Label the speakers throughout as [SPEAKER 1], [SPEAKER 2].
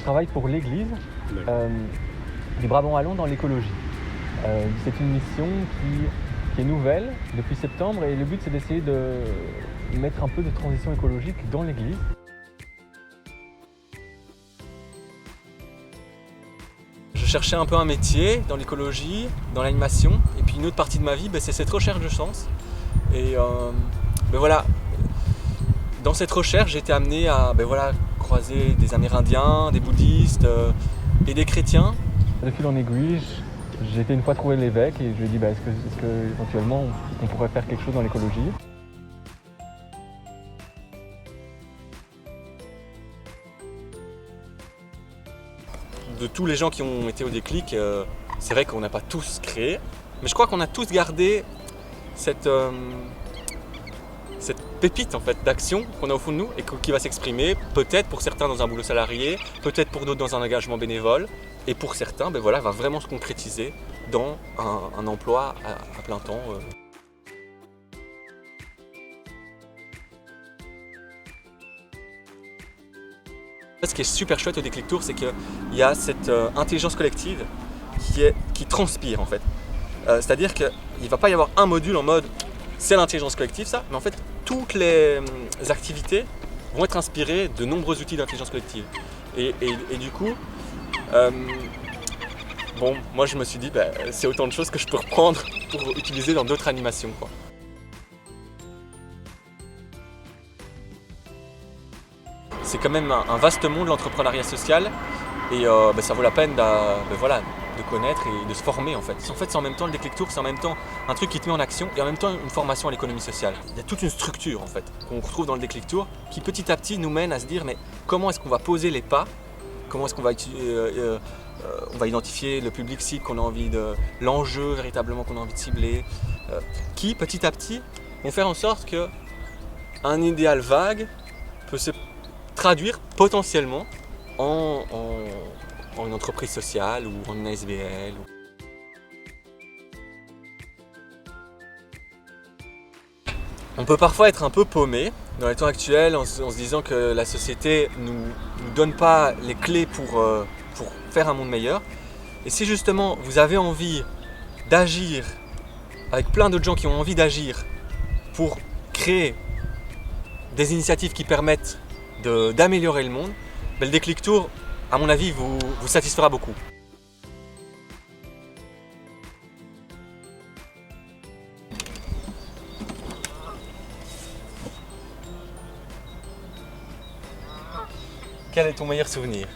[SPEAKER 1] travaille pour l'Église du Brabant-Wallon dans l'écologie. C'est une mission qui est nouvelle depuis septembre et le but c'est d'essayer de mettre un peu de transition écologique dans l'Église. Je cherchais un peu un métier dans l'écologie, dans l'animation, et puis une autre partie de ma vie, c'est cette recherche de sens. Et voilà, dans cette recherche, j'ai été amené à croiser des Amérindiens, des bouddhistes et des chrétiens. De fil en aiguille, j'ai été une fois trouver l'évêque et je lui ai dit est-ce que éventuellement on pourrait faire quelque chose dans l'écologie. De tous les gens qui ont été au déclic, c'est vrai qu'on n'a pas tous créé, mais je crois qu'on a tous gardé cette pépite en fait, d'action qu'on a au fond de nous et qui va s'exprimer peut-être pour certains dans un boulot salarié, peut-être pour d'autres dans un engagement bénévole, et pour certains va vraiment se concrétiser dans un emploi à plein temps. Ce qui est super chouette au Déclic Tour, c'est qu'il y a cette intelligence collective qui transpire en fait. C'est-à-dire qu'il ne va pas y avoir un module en mode c'est l'intelligence collective ça, mais en fait toutes les activités vont être inspirées de nombreux outils d'intelligence collective. Et du coup, moi je me suis dit c'est autant de choses que je peux reprendre pour utiliser dans d'autres animations, quoi. C'est quand même un vaste monde, l'entrepreneuriat social, et ça vaut la peine de connaître et de se former en fait. C'est en même temps le Déclic Tour, c'est en même temps un truc qui te met en action et en même temps une formation à l'économie sociale. Il y a toute une structure en fait qu'on retrouve dans le Déclic Tour qui petit à petit nous mène à se dire mais comment est-ce qu'on va poser les pas, comment est-ce qu'on va on va identifier le public cible qu'on a envie de, l'enjeu véritablement qu'on a envie de cibler, qui petit à petit vont faire en sorte que un idéal vague peut se traduire potentiellement en une entreprise sociale ou en une ASBL. On peut parfois être un peu paumé dans les temps actuels en se disant que la société ne nous donne pas les clés pour faire un monde meilleur. Et si justement vous avez envie d'agir avec plein d'autres gens qui ont envie d'agir pour créer des initiatives qui permettent d'améliorer le monde, le Déclic Tour, à mon avis, vous satisfera beaucoup. Quel est ton meilleur souvenir?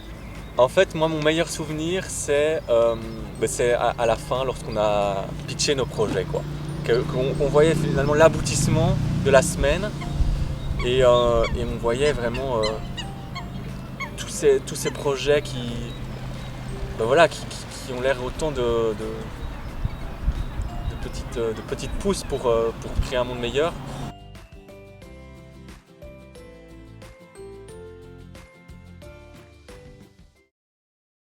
[SPEAKER 1] En fait, moi, mon meilleur souvenir, c'est à la fin, lorsqu'on a pitché nos projets, quoi. Qu'on voyait finalement l'aboutissement de la semaine et on voyait vraiment tous ces projets qui ont l'air autant de petites pousses pour créer un monde meilleur.